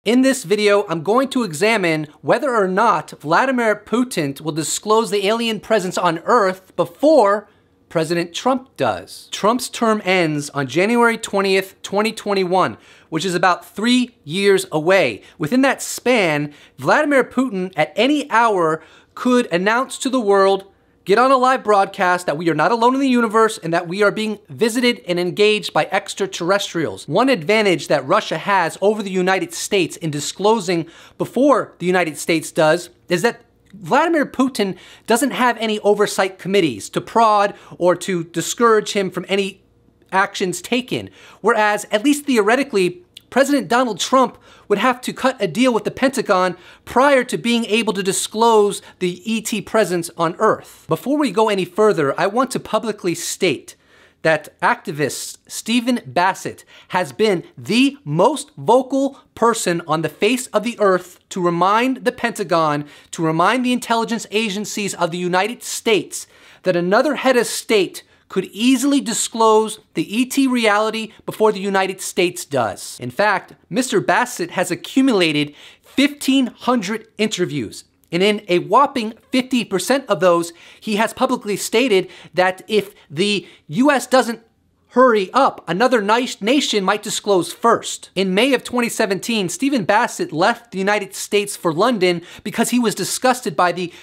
In this video, I'm going to examine whether or not Vladimir Putin will disclose the alien presence on Earth before President Trump does. Trump's term ends on January 20th, 2021, which is about 3 years away. Within that span, Vladimir Putin at any hour could announce to the world, get on a live broadcast, that we are not alone in the universe and that we are being visited and engaged by extraterrestrials. One advantage that Russia has over the United States in disclosing before the United States does is that Vladimir Putin doesn't have any oversight committees to prod or to discourage him from any actions taken. Whereas, at least theoretically, President Donald Trump would have to cut a deal with the Pentagon prior to being able to disclose the ET presence on Earth. Before we go any further, I want to publicly state that activist Stephen Bassett has been the most vocal person on the face of the earth to remind the Pentagon, to remind the intelligence agencies of the United States that another head of state could easily disclose the ET reality before the United States does. In fact, Mr. Bassett has accumulated 1,500 interviews. And in a whopping 50% of those, he has publicly stated that if the US doesn't hurry up, another nation might disclose first. In May of 2017, Stephen Bassett left the United States for London because he was disgusted by the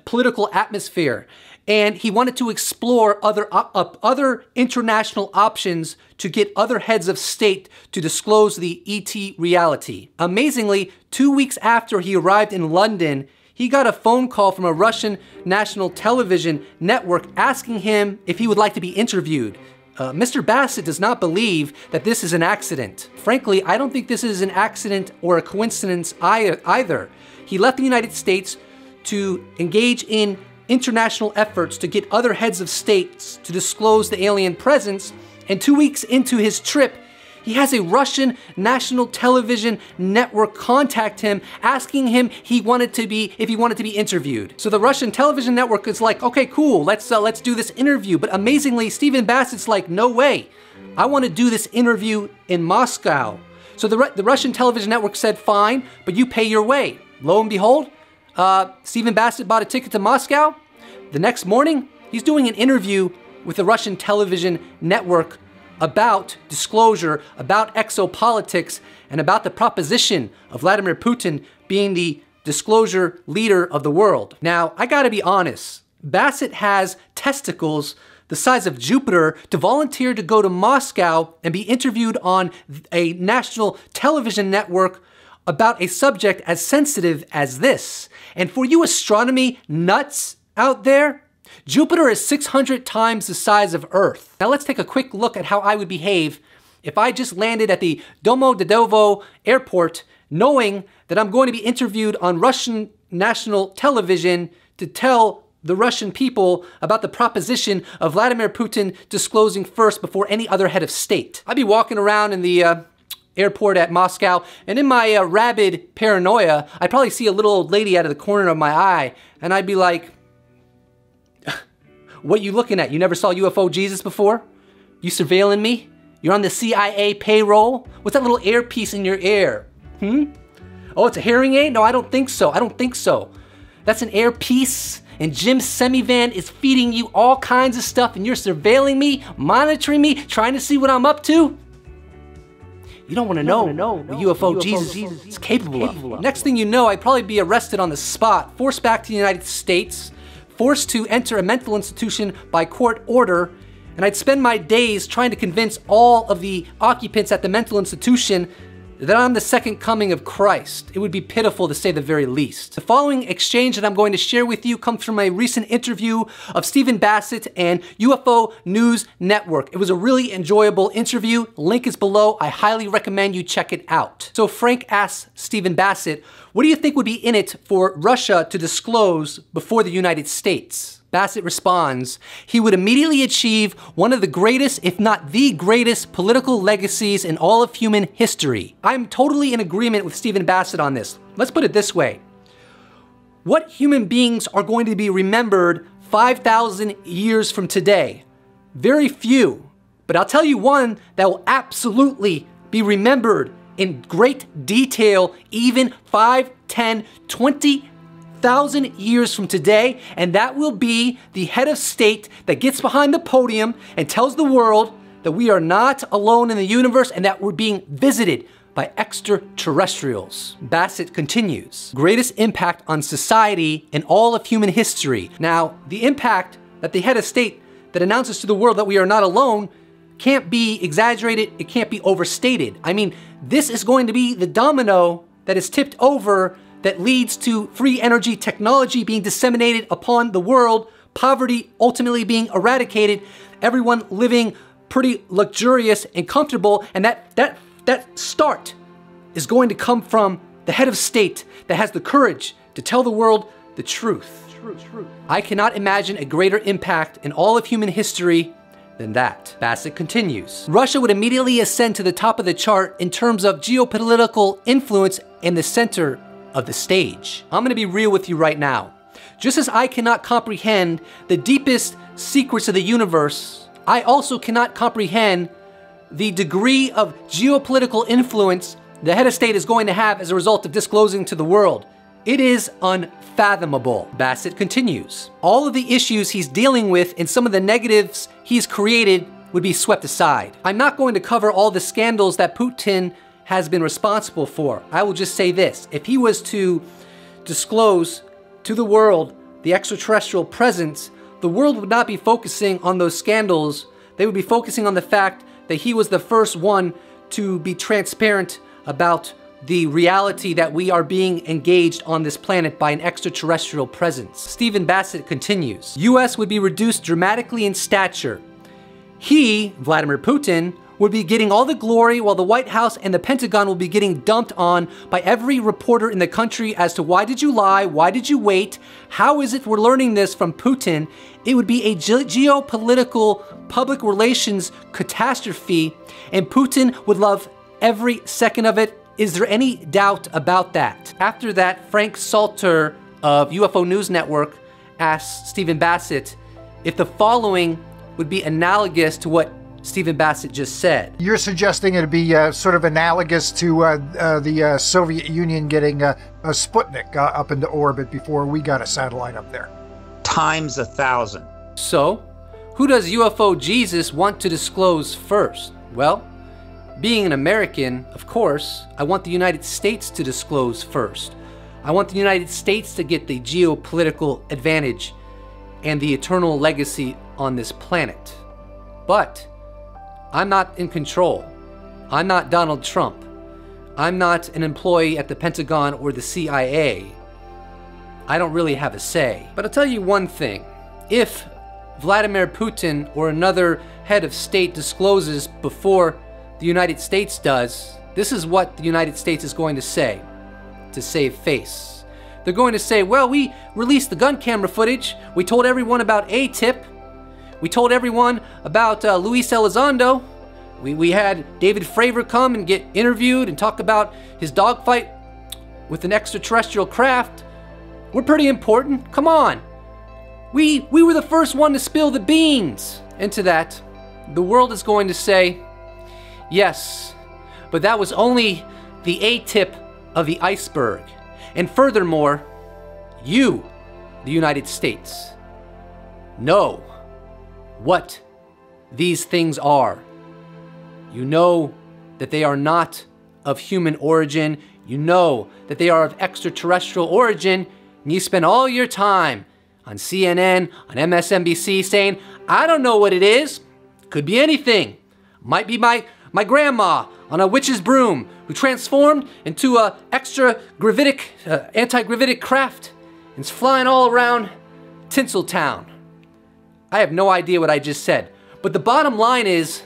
political atmosphere. And he wanted to explore other international options to get other heads of state to disclose the ET reality. Amazingly, 2 weeks after he arrived in London, he got a phone call from a Russian national television network asking him if he would like to be interviewed. Mr. Bassett does not believe that this is an accident. Frankly, I don't think this is an accident or a coincidence either. He left the United States to engage in international efforts to get other heads of states to disclose the alien presence, and 2 weeks into his trip, he has a Russian national television network contact him, asking him if he wanted to be interviewed. So the Russian television network is like, okay, cool, let's do this interview. But amazingly, Stephen Bassett's like, no way, I want to do this interview in Moscow. So the Russian television network said, fine, but you pay your way. Lo and behold, Stephen Bassett bought a ticket to Moscow. The next morning, he's doing an interview with the Russian television network about disclosure, about exopolitics, and about the proposition of Vladimir Putin being the disclosure leader of the world. Now, I gotta be honest, Bassett has testicles the size of Jupiter to volunteer to go to Moscow and be interviewed on a national television network about a subject as sensitive as this. And for you astronomy nuts out there, Jupiter is 600 times the size of Earth. Now let's take a quick look at how I would behave if I just landed at the Domodedovo airport knowing that I'm going to be interviewed on Russian national television to tell the Russian people about the proposition of Vladimir Putin disclosing first before any other head of state. I'd be walking around in the airport at Moscow, and in my rabid paranoia, I'd probably see a little old lady out of the corner of my eye, and I'd be like, what you looking at? You never saw UFO Jesus before? You surveilling me? You're on the CIA payroll? What's that little earpiece in your ear? Oh, it's a hearing aid? No, I don't think so. I don't think so. That's an earpiece, and Jim's semi-van is feeding you all kinds of stuff, and you're surveilling me, monitoring me, trying to see what I'm up to? You don't want to know what UFO Jesus is capable of. Next thing you know, I'd probably be arrested on the spot, forced back to the United States, forced to enter a mental institution by court order, and I'd spend my days trying to convince all of the occupants at the mental institution that I'm the second coming of Christ. It would be pitiful to say the very least. The following exchange that I'm going to share with you comes from a recent interview of Stephen Bassett and UFO News Network. It was a really enjoyable interview. Link is below. I highly recommend you check it out. So Frank asks Stephen Bassett, what do you think would be in it for Russia to disclose before the United States? Bassett responds, he would immediately achieve one of the greatest, if not the greatest, political legacies in all of human history. I'm totally in agreement with Stephen Bassett on this. Let's put it this way. What human beings are going to be remembered 5,000 years from today? Very few. But I'll tell you one that will absolutely be remembered in great detail, even 5, 10, 20,000 years from today, and that will be the head of state that gets behind the podium and tells the world that we are not alone in the universe and that we're being visited by extraterrestrials. Bassett continues, greatest impact on society in all of human history. Now, the impact that the head of state that announces to the world that we are not alone can't be exaggerated, it can't be overstated. I mean, this is going to be the domino that is tipped over that leads to free energy technology being disseminated upon the world, poverty ultimately being eradicated, everyone living pretty luxurious and comfortable, and that start is going to come from the head of state that has the courage to tell the world the truth. I cannot imagine a greater impact in all of human history than that. Bassett continues. Russia would immediately ascend to the top of the chart in terms of geopolitical influence in the center of the stage. I'm gonna be real with you right now. Just as I cannot comprehend the deepest secrets of the universe, I also cannot comprehend the degree of geopolitical influence the head of state is going to have as a result of disclosing to the world. It is unfathomable. Bassett continues. All of the issues he's dealing with and some of the negatives he's created would be swept aside. I'm not going to cover all the scandals that Putin has been responsible for. I will just say this. If he was to disclose to the world the extraterrestrial presence, the world would not be focusing on those scandals. They would be focusing on the fact that he was the first one to be transparent about the reality that we are being engaged on this planet by an extraterrestrial presence. Stephen Bassett continues, US would be reduced dramatically in stature. He, Vladimir Putin, would be getting all the glory while the White House and the Pentagon will be getting dumped on by every reporter in the country as to why did you lie, why did you wait, how is it we're learning this from Putin. It would be a geopolitical public relations catastrophe, and Putin would love every second of it. Is there any doubt about that? After that, Frank Salter of UFO News Network asked Stephen Bassett if the following would be analogous to what Stephen Bassett just said. You're suggesting it'd be sort of analogous to the Soviet Union getting a Sputnik up into orbit before we got a satellite up there. Times 1,000. So, who does UFO Jesus want to disclose first? Well, being an American, of course, I want the United States to disclose first. I want the United States to get the geopolitical advantage and the eternal legacy on this planet. But I'm not in control. I'm not Donald Trump. I'm not an employee at the Pentagon or the CIA. I don't really have a say. But I'll tell you one thing. If Vladimir Putin or another head of state discloses before the United States does, this is what the United States is going to say to save face. They're going to say, well, we released the gun camera footage. We told everyone about A-Tip. We told everyone about Luis Elizondo. We had David Fravor come and get interviewed and talk about his dogfight with an extraterrestrial craft. We're pretty important. Come on. We were the first one to spill the beans. And to that, the world is going to say, yes, but that was only the A-tip of the iceberg. And furthermore, you, the United States, know what these things are. You know that they are not of human origin. You know that they are of extraterrestrial origin. And you spend all your time on CNN, on MSNBC saying, I don't know what it is. Could be anything. Might be my grandma on a witch's broom who transformed into a extra-gravitic, anti-gravitic craft and is flying all around Tinseltown. I have no idea what I just said. But the bottom line is,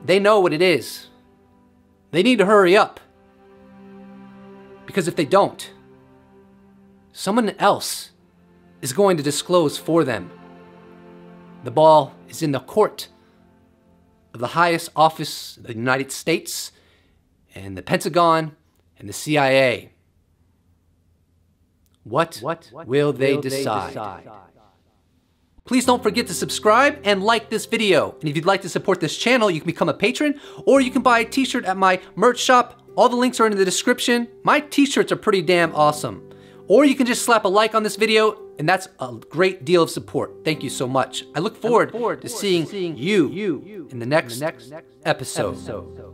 they know what it is. They need to hurry up. Because if they don't, someone else is going to disclose for them. The ball is in the court of the highest office of the United States and the Pentagon and the CIA. What will they decide? Please don't forget to subscribe and like this video. And if you'd like to support this channel, you can become a patron, or you can buy a t-shirt at my merch shop. All the links are in the description. My t-shirts are pretty damn awesome. Or you can just slap a like on this video, and that's a great deal of support. Thank you so much. I look forward to seeing you in the next episode.